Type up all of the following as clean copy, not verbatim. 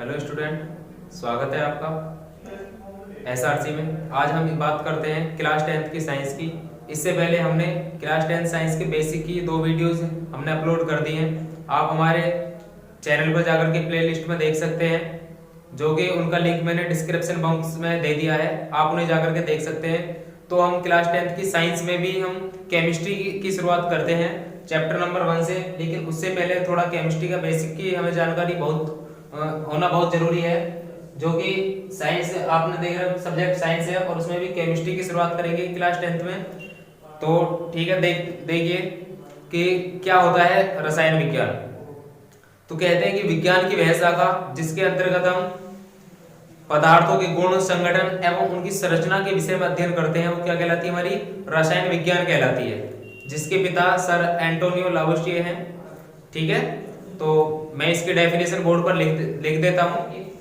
Hello student, स्वागत है आपका एसआरसी में। आज हम बात करते हैं क्लास टेंथ की साइंस की। इससे पहले हमने क्लास टेंथ साइंस के बेसिक की 2 वीडियोस हमने अपलोड कर दी हैं। आप हमारे चैनल पर जाकर के प्लेलिस्ट में देख सकते हैं, जो कि उनका लिंक मैंने डिस्क्रिप्शन बॉक्स में दे दिया है, आप उन्हें जाकर के देख सकते हैं। तो हम क्लास टेंथ की साइंस में भी हम केमिस्ट्री की शुरुआत करते हैं चैप्टर नंबर 1 से। लेकिन उससे पहले थोड़ा केमिस्ट्री का बेसिक की हमें जानकारी होना बहुत जरूरी है, जो कि साइंस आपने देख रहे सब्जेक्ट साइंस है और उसमें भी केमिस्ट्री की शुरुआत करेंगे क्लास टेंथ में। तो ठीक है, देखिए कि क्या होता है रसायन विज्ञान। तो कहते हैं कि विज्ञान की वह शाखा जिसके अंतर्गत हम पदार्थों के गुण, संगठन एवं उनकी संरचना के विषय में अध्ययन करते हैं, वो क्या कहलाती है? हमारी रसायन विज्ञान कहलाती है, जिसके पिता सर एंटोनियो लावोसिए हैं। ठीक है, तो मैं इसकी डेफिनेशन बोर्ड पर लिख देता हूँ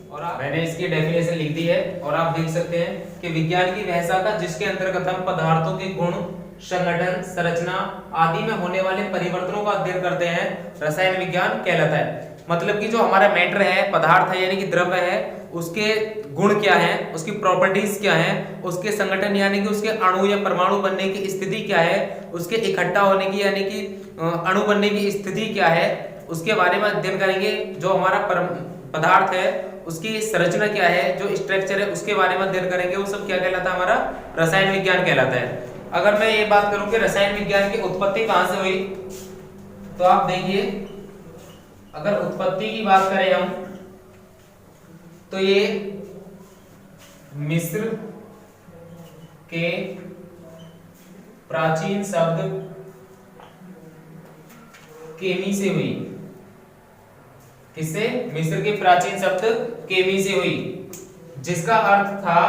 और मैंने इसकी डेफिनेशन लिख दी है और आप देख सकते हैं कि विज्ञान की वह शाखा जिसके अंतर्गत हम पदार्थों के गुण, संगठन, संरचना आदि में होने वाले परिवर्तनों का अध्ययन करते हैं, रसायन विज्ञान कहलाता है। मतलब कि जो हमारा मैटर है, पदार्थ है यानी कि द्रव्य है, उसके गुण क्या है, उसकी प्रॉपर्टीज क्या है, उसके संगठन यानी कि उसके अणु या परमाणु बनने की स्थिति क्या है, उसके इकट्ठा होने की यानी कि अणु बनने की स्थिति क्या है, उसके बारे में अध्ययन करेंगे। जो हमारा पदार्थ है उसकी संरचना क्या है, जो स्ट्रक्चर है उसके बारे में अध्ययन करेंगे। वो सब क्या कहलाता है? हमारा रसायन विज्ञान कहलाता है। अगर मैं ये बात करूं कि रसायन विज्ञान की उत्पत्ति कहां से हुई, तो आप देखिए, अगर उत्पत्ति की बात करें हम, तो ये मिस्र के प्राचीन शब्द केमी से हुई। किससे? मिस्र के प्राचीन शब्द केमी से हुई, जिसका अर्थ था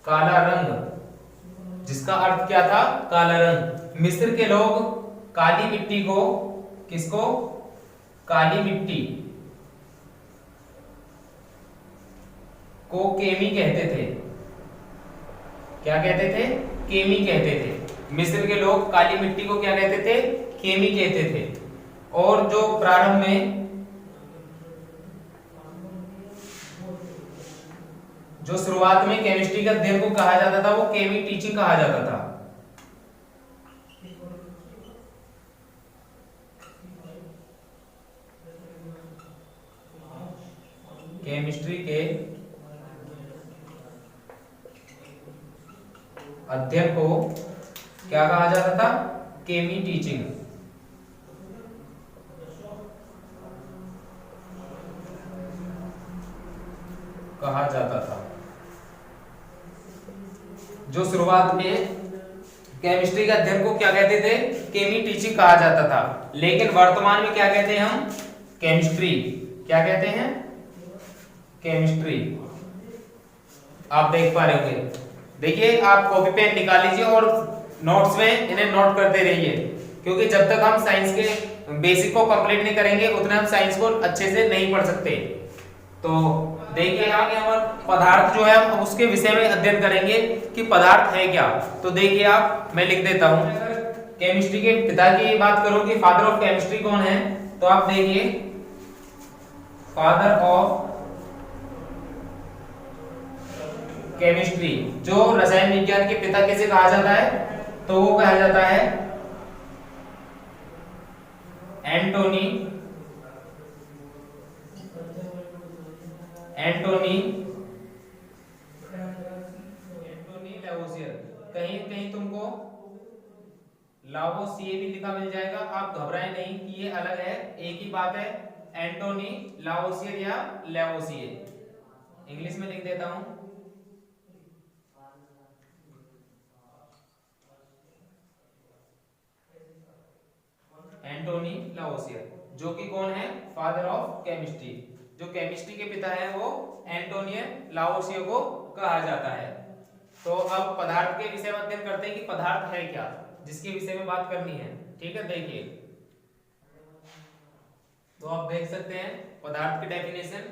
काला रंग। जिसका अर्थ क्या था? काला रंग। मिस्र के लोग काली मिट्टी को, किसको? काली मिट्टी को केमी कहते थे। क्या कहते थे? केमी कहते थे। मिस्र के लोग काली मिट्टी को क्या कहते थे? केमी कहते थे। और जो प्रारंभ में जो शुरुआत में केमिस्ट्री का अध्ययन को कहा जाता था, वो केमी टीचिंग कहा जाता था। केमिस्ट्री के अध्ययन को क्या कहा जाता था? केमी टीचिंग कहा जाता था। जो शुरुआत में केमिस्ट्री के अध्ययन को क्या कहते थे? केमी टीचिंग कहा जाता था। लेकिन वर्तमान में क्या कहते हैं हम? केमिस्ट्री। क्या कहते हैं? केमिस्ट्री। आप देख पा रहे होंगे। देखिए, आप कॉपी पेन निकाल लीजिए और नोट्स में इन्हें नोट करते रहिए, क्योंकि जब तक हम साइंस के बेसिक को कंप्लीट नहीं करेंगे उतने हम साइंस को अच्छे से नहीं पढ़ सकते। तो देखिए, आगे हम पदार्थ जो है हम उसके विषय में अध्ययन करेंगे कि पदार्थ है क्या। तो देखिए, आप मैं लिख देता हूं। केमिस्ट्री के पिता की बात करूं कि फादर ऑफ केमिस्ट्री कौन है, तो आप देखिए, फादर ऑफ केमिस्ट्री, जो रसायन विज्ञान के पिता कैसे कहा जाता है, तो वो कहा जाता है एंटोनी एंटोनी एंटोनी लावोसियर। कहीं कहीं तुमको लावोसिए भी लिखा मिल जाएगा, आप घबराएं नहीं कि ये अलग है, एक ही बात है। एंटोनी लावोसियर या लावोसिए, इंग्लिश में लिख देता हूं। एंटोनी लावोसियर, जो कि कौन है? Father of chemistry. जो केमिस्ट्री के पिता है वो एंटोनियन लावोसियर को कहा जाता है। तो अब पदार्थ के विषय में अध्ययन करते हैं कि पदार्थ है क्या, जिसके विषय में बात करनी है। ठीक है, देखिए, तो आप देख सकते हैं पदार्थ की डेफिनेशन।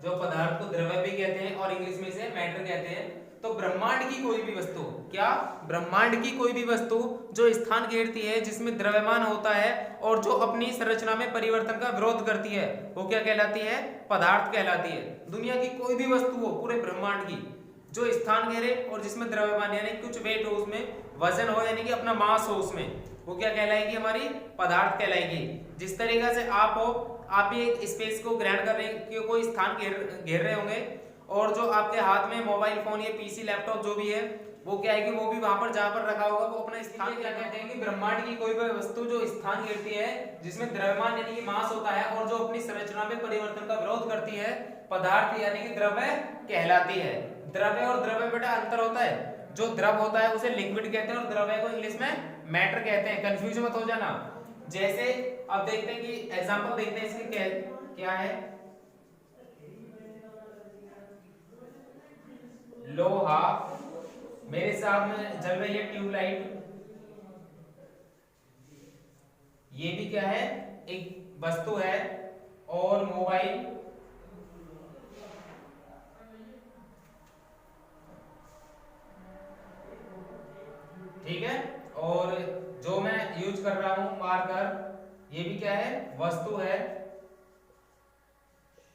जो पदार्थ को द्रव्य भी कहते हैं और इंग्लिश में इसे मैटर कहते हैं। तो ब्रह्मांड की कोई भी वस्तु, क्या, ब्रह्मांड की कोई भी वस्तु जो स्थान घेरती है, जिसमें द्रव्यमान होता है और जो अपनी संरचना में परिवर्तन का विरोध करती है, वो क्या कहलाती है, पदार्थ कहलाती है। दुनिया की कोई भी वस्तु हो पूरे ब्रह्मांड की, जो स्थान घेरे और जिसमें द्रव्यमान यानी कुछ वेट हो, उसमें वजन हो, यानी कि अपना मास हो उसमें, वो क्या कहलाएगी, हमारी पदार्थ कहलाएगी। जिस तरीके से आप हो, आप भी एक स्पेस को ग्रहण कर रहे हैं, कोई स्थान घेर रहे होंगे, और जो आपके हाथ में मोबाइल फोन या पीसी लैपटॉप जो भी है, वो क्या है कि वो भी वहां पर जहां पर रखा होगा वो अपना स्थान, क्या कहते हैं कि ब्रह्मांड की कोई भी वस्तु जो स्थान घेरती है, जिसमें द्रव्यमान यानी कि मास होता है और जो अपनी संरचना में परिवर्तन का विरोध करती है, पदार्थ यानी कि द्रव्य कहलाती है। द्रव्य और द्रव्य बेटा अंतर होता है, जो द्रव होता है उसे लिक्विड कहते हैं और द्रव्य को इंग्लिश में मैटर कहते हैं, कंफ्यूज मत हो जाना। जैसे अब देखते हैं कि एग्जांपल देखते हैं इसकी क्या है, लोहा, मेरे साथ में जल रही है ट्यूबलाइट, ये भी क्या है, एक वस्तु है, और मोबाइल, ठीक है, और जो मैं यूज कर रहा हूं मार्कर, ये भी क्या है, वस्तु है,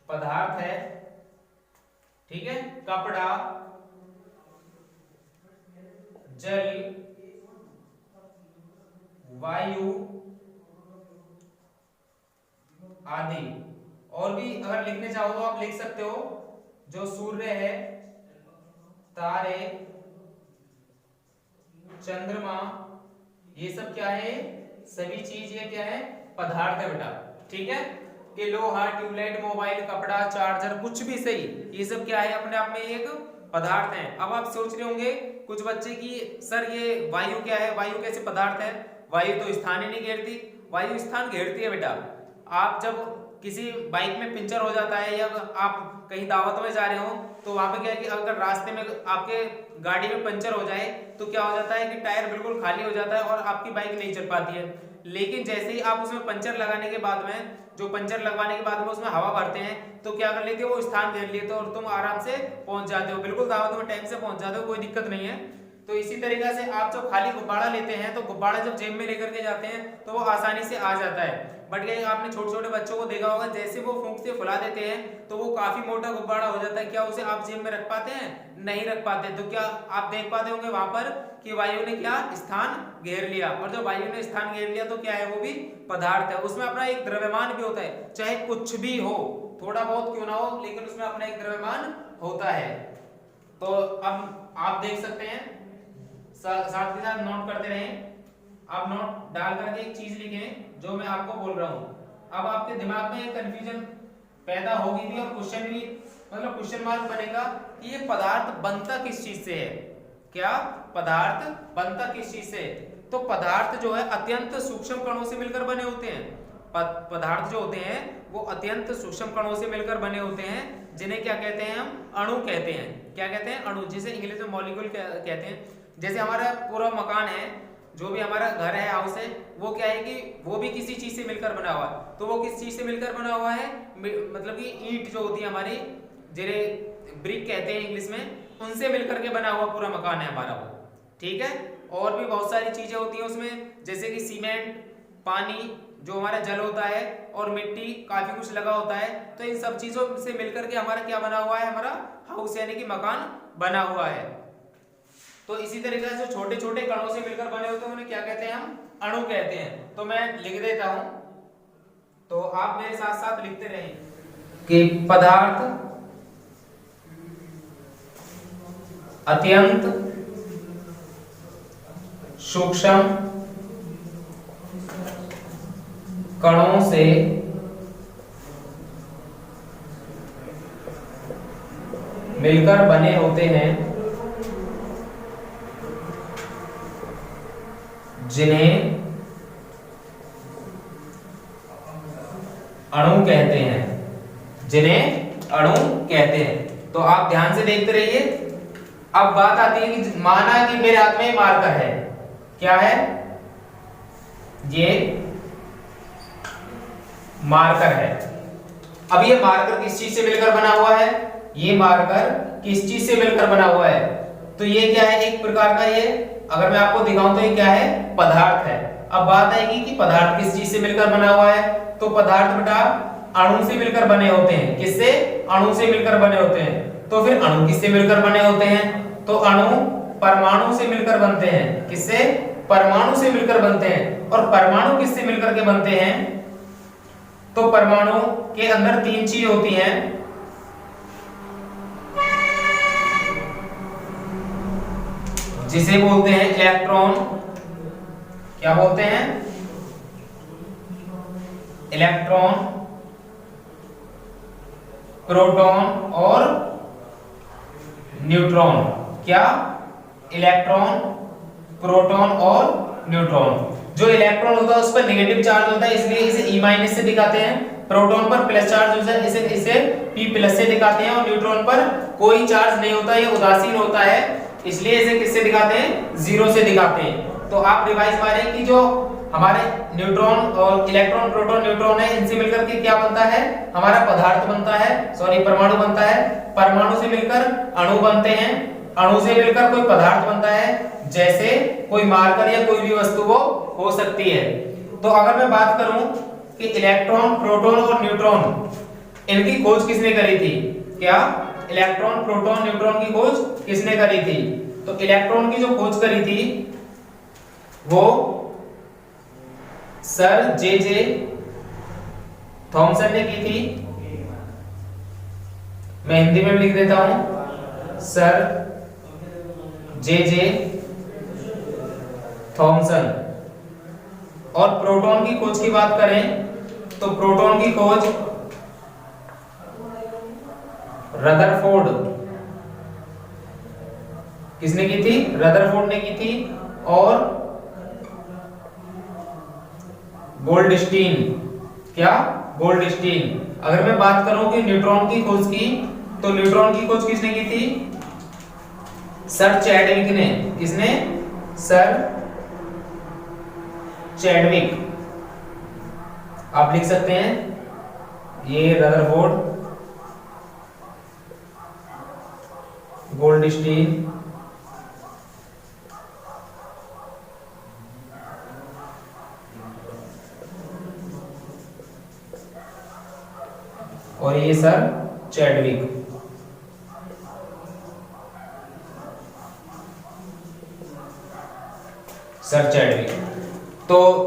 पदार्थ है, ठीक है, कपड़ा, जल, वायु आदि। और भी अगर लिखने चाहो तो आप लिख सकते हो, जो सूर्य है, तारे, चंद्रमा, ये सब क्या है, सभी चीज ये क्या है, पदार्थ है बेटा, ठीक है, कि लोहा, ट्यूबलाइट, मोबाइल, कपड़ा, चार्जर, कुछ भी सही, ये सब क्या है, अपने आप में एक पदार्थ है। अब आप सोच रहे होंगे कुछ बच्चे की सर ये वायु क्या है, वायु कैसे पदार्थ है, वायु तो स्थान ही नहीं घेरती। वायु स्थान घेरती है बेटा। आप जब किसी बाइक में पंचर हो जाता है या आप कहीं दावत में जा रहे हो तो वहां पे क्या है कि अगर रास्ते में आपके गाड़ी में पंचर हो जाए तो क्या हो जाता है कि टायर बिल्कुल खाली हो जाता है और आपकी बाइक नहीं चल पाती है। लेकिन जैसे ही आप उसमें पंचर लगाने के बाद में, जो पंचर लगवाने के बाद में उसमें हवा भरते हैं तो क्या कर लेते हो, वो स्थान घेर लेते हो और तुम आराम से पहुंच जाते हो, बिल्कुल दावत में टाइम से पहुंच जाते हो, कोई दिक्कत नहीं है। तो इसी तरीके से आप जब खाली गुब्बारा लेते हैं तो गुब्बारा जब जेब में लेकर के जाते हैं तो वो आसानी से आ जाता है। बट ये आपने छोटे छोटे बच्चों को देखा होगा, जैसे वो फूंक से फुला देते हैं तो वो काफी मोटा गुब्बारा हो जाता है। क्या उसे आप जेब में रख पाते हैं? नहीं रख पाते। तो क्या आप देख पाते होंगे वहां पर कि वायु ने क्या स्थान घेर लिया, और जब वायु ने स्थान घेर लिया तो क्या है, वो भी पदार्थ है। उसमें अपना एक द्रव्यमान भी होता है, चाहे कुछ भी हो, थोड़ा बहुत क्यों ना हो, लेकिन उसमें अपना एक द्रव्यमान होता है। तो अब आप देख सकते हैं, साथ के साथ नोट करते रहें। आप नोट डाल करके एक चीज लिखें जो मैं आपको बोल रहा हूं। अब आपके दिमाग में एक कंफ्यूजन पैदा होगी भी और क्वेश्चन भी, मतलब क्वेश्चन मार्क बनेगा कि ये पदार्थ बनता किस चीज से है। क्या पदार्थ बनता किस चीज से? तो पदार्थ जो है अत्यंत सूक्ष्म कणों से मिलकर बने होते हैं। पदार्थ जो होते हैं वो अत्यंत सूक्ष्म कणों से मिलकर बने होते हैं, जिन्हें क्या कहते हैं, हम अणु कहते हैं। क्या कहते हैं? अणु, जिसे इंग्लिश में मॉलिक्यूल कहते हैं। जैसे हमारा पूरा मकान है, जो भी हमारा घर है, हाउस है, वो क्या है कि वो भी किसी चीज से मिलकर बना हुआ है। तो वो किस चीज से मिलकर बना हुआ है? मतलब कि ईंट जो होती है हमारी, जिन्हें ब्रिक कहते हैं इंग्लिश में, उनसे मिलकर के बना हुआ पूरा मकान है हमारा वो, ठीक है। और भी बहुत सारी चीजें होती हैं उसमें, जैसे कि सीमेंट, पानी जो हमारा जल होता है, और मिट्टी, काफी कुछ लगा होता है। तो इन सब चीजों से मिलकर के हमारा क्या बना हुआ है, हमारा हाउस यानी कि मकान बना हुआ है। तो इसी तरीके से छोटे छोटे कणों से मिलकर बने होते हैं उन्हें क्या कहते हैं, हम अणु कहते हैं। तो मैं लिख देता हूं, तो आप मेरे साथ साथ लिखते रहें कि पदार्थ अत्यंत सूक्ष्म कणों से मिलकर बने होते हैं, जिन्हें अणु कहते हैं, जिन्हें अणु कहते हैं। तो आप ध्यान से देखते रहिए। अब बात आती है कि माना कि मेरे हाथ में मार्कर है, क्या है ये, मार्कर है। अब ये मार्कर किस चीज से मिलकर बना हुआ है? ये मार्कर किस चीज से मिलकर बना हुआ है? तो ये क्या है, एक प्रकार का ये अगर मैं आपको दिखाऊं तो ये क्या है, पदार्थ है। अब बात आएगी कि पदार्थ किस चीज से मिलकर बना हुआ है, तो पदार्थ बेटा अणु से मिलकर बने होते हैं। किससे? अणु से मिलकर बने होते हैं। तो फिर अणु किससे मिलकर बने होते हैं, तो अणु परमाणु से मिलकर बनते हैं। किससे? परमाणु से मिलकर बनते हैं। और परमाणु किससे मिलकर के बनते हैं, तो परमाणु के अंदर तीन चीज होती हैं, जिसे बोलते हैं इलेक्ट्रॉन। क्या बोलते हैं? इलेक्ट्रॉन, प्रोटॉन और न्यूट्रॉन। क्या? इलेक्ट्रॉन, प्रोटॉन और न्यूट्रॉन। जो इलेक्ट्रॉन होता है उस पर नेगेटिव चार्ज होता है, इसलिए इसे E- से दिखाते हैं। प्रोटॉन पर प्लस चार्ज होता है, इसे P+ से दिखाते हैं। और न्यूट्रॉन पर कोई चार्ज नहीं होता, ये उदासीन होता है, इसलिए इसे किससे दिखाते हैं, 0 से दिखाते हैं। तो आप रिवाइज मारें कि जो हमारे न्यूट्रॉन और इलेक्ट्रॉन, प्रोटॉन, न्यूट्रॉन है, इनसे मिलकर के क्या बनता है, हमारा पदार्थ बनता है, सॉरी परमाणु बनता है। परमाणु से मिलकर अणु बनते हैं, अणु से मिलकर कोई पदार्थ बनता है, जैसे कोई मार्कर या कोई भी वस्तु वो हो सकती है। तो अगर मैं बात करूं कि इलेक्ट्रॉन, प्रोटॉन और न्यूट्रॉन, इनकी खोज किसने करी थी? क्या? इलेक्ट्रॉन, प्रोटॉन, न्यूट्रॉन की खोज किसने करी थी? तो इलेक्ट्रॉन की जो खोज करी थी वो सर जे थॉमसन ने की थी। मैं हिंदी में लिख देता हूं, सर जे थॉमसन। और प्रोटॉन की खोज की बात करें तो प्रोटॉन की खोज रदरफोर्ड, किसने की थी? रदरफोर्ड ने की थी। और गोल्डस्टीन। क्या? गोल्डस्टीन। अगर मैं बात करूं कि न्यूट्रॉन की खोज की, तो न्यूट्रॉन की खोज किसने की थी? सर चैडविक ने। किसने? Sir Chadwick. आप लिख सकते हैं ये रदरफोर्ड, गोल्डस्टीन, और ये सर चैडविक। Sir Chadwick. तो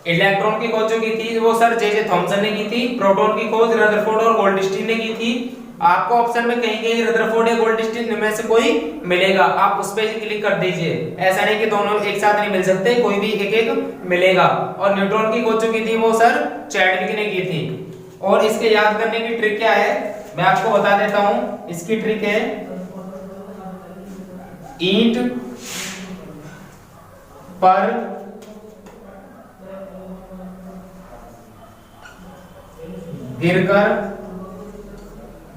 इलेक्ट्रॉन की खोज जो की थी वो सर जे थॉमसन ने की थी। प्रोटॉन की खोज रदरफोर्ड और गोल्डस्टीन ने की थी। आपको ऑप्शन में कहीं कहीं रदरफोर्ड या गोल्डस्टीन में से कोई मिलेगा, आप उस पे क्लिक कर दीजिए। ऐसा नहीं कि दोनों एक साथ नहीं मिल सकते, कोई भी एक एक मिलेगा। और न्यूट्रॉन की खोज जो की थी वो सर चैडविक ने की थी। और इसके याद करने की ट्रिक क्या है, मैं आपको बता देता हूं। इसकी ट्रिक है ईंट पर गिरकर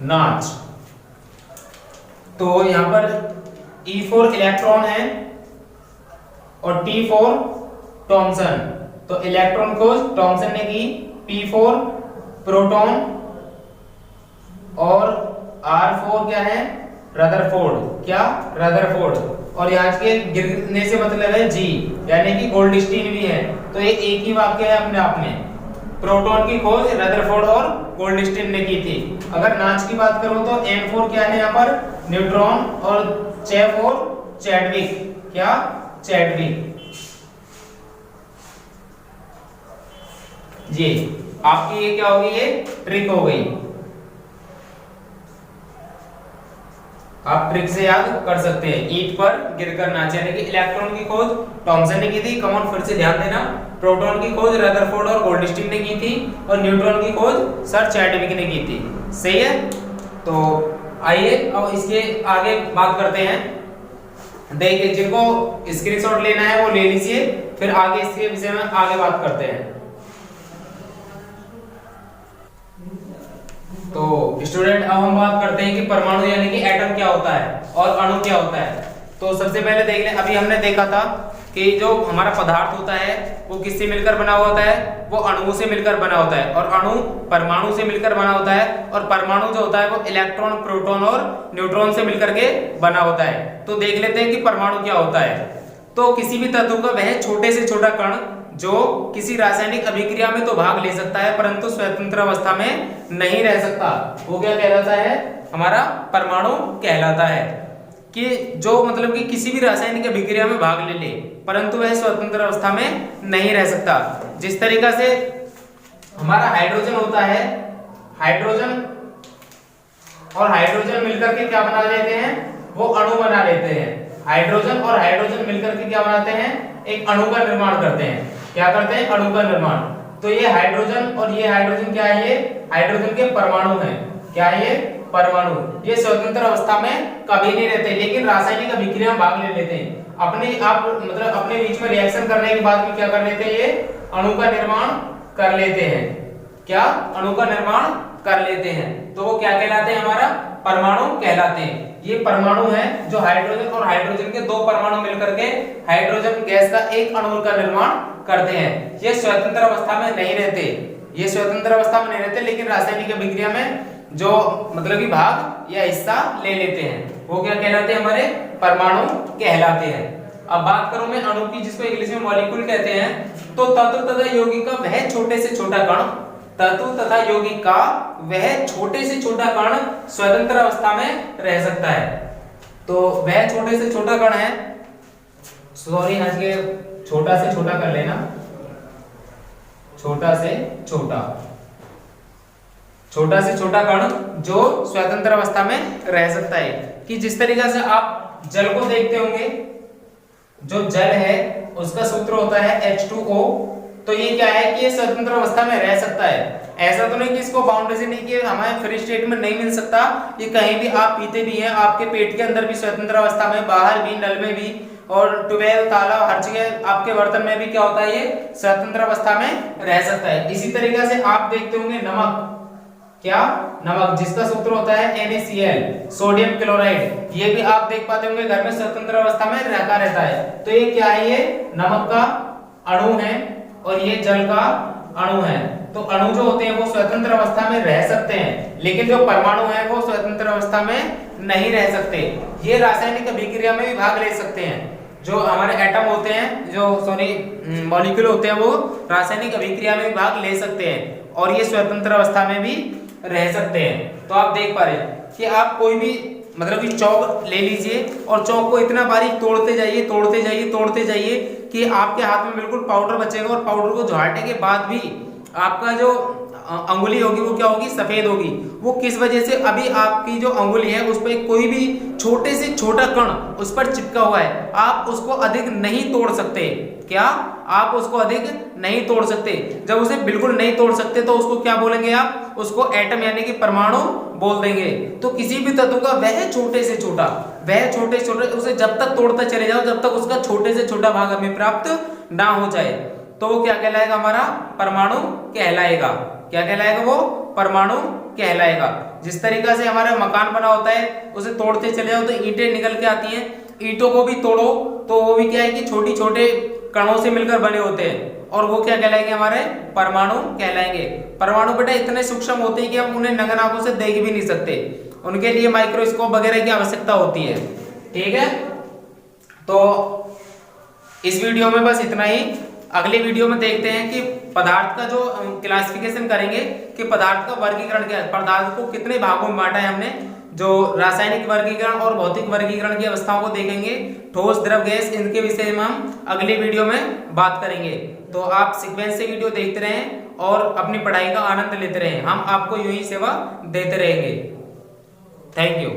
नाच। तो यहां पर E4 इलेक्ट्रॉन है और T4 थॉमसन। तो इलेक्ट्रॉन खोज थॉमसन ने की, P4 प्रोटॉन और R4 क्या है? रदरफोर्ड। क्या? रदरफोर्ड। और यहाँ के गिरने से मतलब है जी, यानी कि गोल्डस्टीन भी है। तो ये एक ही वाक्य है अपने आप में। प्रोटॉन की खोज रदरफोर्ड और गोल्डस्टीन ने की थी। अगर नाच की बात करूं तो N4 क्या है यहाँ पर? न्यूट्रॉन। और C4 चैडविक। क्या? चैडविक जी। आपकी ये क्या होगी? ये ट्रिक हो गई। आप ट्रिक से याद कर सकते हैं। ईंट पर गिरकर नाच, यानी कि इलेक्ट्रॉन की खोज थॉमसन ने की थी। कमॉन फिर से ध्यान देना। प्रोटॉन की खोज रदरफोर्ड और गोल्डस्टीन ने की थी। और न्यूट्रॉन की खोज सर चैडविक ने की थी। सही है। तो आइए अब इसके आगे बात करते हैं। देखिए, जिनको स्क्रीनशॉट लेना है वो ले लीजिए, फिर आगे इसके विषय में आगे बात करते हैं। तो स्टूडेंट, अब हम बात करते हैं कि परमाणु यानी कि एटम क्या होता है और अणु क्या होता है। तो सबसे पहले देख लें, अभी हमने देखा था कि जो हमारा पदार्थ होता है वो किससे मिलकर बना हुआ होता है, वो अणुओं से मिलकर बना होता है, और अणु परमाणु से मिलकर बना होता है, और परमाणु जो होता है वो इलेक्ट्रॉन, प्रोटॉन और न्यूट्रॉन से मिलकर के बना होता है। तो देख लेते हैं कि परमाणु क्या होता है। तो किसी भी तत्व का वह छोटे से छोटा कण जो किसी रासायनिक अभिक्रिया में तो भाग ले सकता है परंतु स्वतंत्र अवस्था में नहीं रह सकता, वो क्या कहलाता है, हमारा परमाणु कहलाता है। कि जो मतलब कि किसी भी रासायनिक अभिक्रिया में भाग ले परंतु वह स्वतंत्र अवस्था में नहीं रह सकता। जिस तरीका से हमारा हाइड्रोजन होता है, हाइड्रोजन और हाइड्रोजन मिलकर के क्या बना लेते हैं, वो अणु बना लेते हैं। हाइड्रोजन और हाइड्रोजन मिलकर के क्या बनाते हैं, एक अणु का निर्माण करते हैं। क्या करते हैं, अणु का निर्माण। तो ये हाइड्रोजन और ये हाइड्रोजन क्या है, ये हाइड्रोजन के परमाणु हैं। क्या है ये, परमाणु। ये स्वतंत्र अवस्था में कभी नहीं रहते, लेकिन रासायनिक अभिक्रिया में भाग ले लेते हैं। अपने आप मतलब अपने बीच में रिएक्शन करने के बाद में क्या कर लेते हैं, ये अणु का निर्माण कर लेते हैं। क्या, अणु का निर्माण कर लेते हैं। तो वो क्या कहलाते हैं, हमारा परमाणु कहलाते हैं। ये परमाणु है जो हाइड्रोजन और हाइड्रोजन के दो परमाणु मिलकर के हाइड्रोजन गैस का एक अणु का निर्माण करते हैं। ये स्वतंत्र अवस्था में नहीं रहते, ये स्वतंत्र अवस्था में नहीं रहते, लेकिन रासायनिक अभिक्रिया में जो मतलब कि भाग या हिस्सा ले लेते हैं, वो क्या कहलाते हैं, हमारे परमाणु कहलाते हैं। अब बात करूं मैं अणु की, जिसको इंग्लिश में मॉलिक्यूल कहते हैं। तो तत्व तथा यौगिक का वह छोटे से छोटा कण, तत्व तथा यौगिक का वह छोटे से छोटा कण स्वतंत्र अवस्था में रह सकता है। तो वह छोटे से छोटा कण है, सॉरी आज के छोटा से छोटा कर लेना, छोटा से छोटा, छोटा से छोटा कण जो स्वतंत्र अवस्था में रह सकता है। कि जिस तरीके से आप जल को देखते होंगे, जो जल है उसका सूत्र होता है H2O। तो ये क्या है कि ये स्वतंत्र अवस्था में रह सकता है। ऐसा तो नहीं कि इसको बाउंड्री से नहीं, कि हमें फ्री स्टेट में नहीं मिल सकता। ये कहीं भी आप पीते भी हैं, आपके पेट के अंदर भी स्वतंत्र अवस्था में, बाहर भी, नल में भी, और ट्यूबवेल, तालाब, हर जगह आपके बर्तन में भी क्या होता है, ये स्वतंत्र अवस्था में रह सकता है। इसी तरीके से आप देखते होंगे नमक, क्या, नमक, जिसका सूत्र होता है NaCl, सोडियम क्लोराइड। ये भी आप देख पाते होंगे घर में स्वतंत्र अवस्था में रहता है। तो ये क्या है, ये नमक का अणु है और ये जल का अणु है। तो अणु जो होते हैं वो स्वतंत्र अवस्था में रह सकते हैं, लेकिन जो परमाणु है वो स्वतंत्र अवस्था में नहीं रह सकते। ये रासायनिक अभिक्रिया में भी भाग ले सकते हैं। जो हमारे एटम होते हैं, जो मॉलिक्यूल होते हैं, वो रासायनिक अभिक्रिया में भी भाग ले सकते हैं और ये स्वतंत्र अवस्था में भी रह सकते हैं। तो आप देख पा रहे हैं कि आप कोई भी मतलब कि चौक ले लीजिए और चौक को इतना बारीक तोड़ते जाइए, तोड़ते जाइए, तोड़ते जाइए कि आपके हाथ में बिल्कुल पाउडर बचेगा, और पाउडर को झाड़ने के बाद भी आपका जो अंगुली होगी वो क्या होगी, सफेद होगी। वो किस वजह से, अभी आपकी जो अंगुली है उस पर कोई भी छोटे से छोटा कण उस पर चिपका हुआ है, आप उसको अधिक नहीं तोड़ सकते। क्या, आप उसको अधिक नहीं तोड़ सकते। जब उसे बिल्कुल नहीं तोड़ सकते तो उसको क्या बोलेंगे, आप उसको एटम यानी कि परमाणु बोल देंगे। तो किसी भी तत्व का वह छोटे से छोटा, वह छोटे से छोटे, उसे जब तक तोड़ते चले जाओ जब तक उसका छोटे से छोटा भाग हमें प्राप्त ना हो जाए, तो वो क्या कहलाएगा, हमारा परमाणु कहलाएगा। क्या कहलाएगा, वो परमाणु कहलाएगा। जिस तरीका से हमारा मकान बना होता है, उसे तोड़ते चले जाओ तो ईंटें निकल के आती हैं, ईंटों को भी तोड़ो तो वो भी क्या है कि छोटी छोटे कणों से मिलकर बने होते हैं, और वो क्या कहलाएंगे, हमारे परमाणु कहलाएंगे। परमाणु बेटा इतने सूक्ष्म होते हैं कि हम उन्हें नग्न आंखों से देख भी नहीं सकते, उनके लिए माइक्रोस्कोप वगैरह की आवश्यकता होती है। ठीक है, तो इस वीडियो में बस इतना ही। अगले वीडियो में देखते हैं कि पदार्थ का जो क्लासिफिकेशन करेंगे कि पदार्थ का वर्गीकरण क्या है, पदार्थ को कितने भागों में बांटा है हमने, जो रासायनिक वर्गीकरण और भौतिक वर्गीकरण की अवस्थाओं को देखेंगे, ठोस, द्रव, गैस, इनके विषय में हम अगले वीडियो में बात करेंगे। तो आप सीक्वेंस से वीडियो देखते रहें और अपनी पढ़ाई का आनंद लेते रहें, हम आपको यूं ही सेवा देते रहेंगे। Thank you.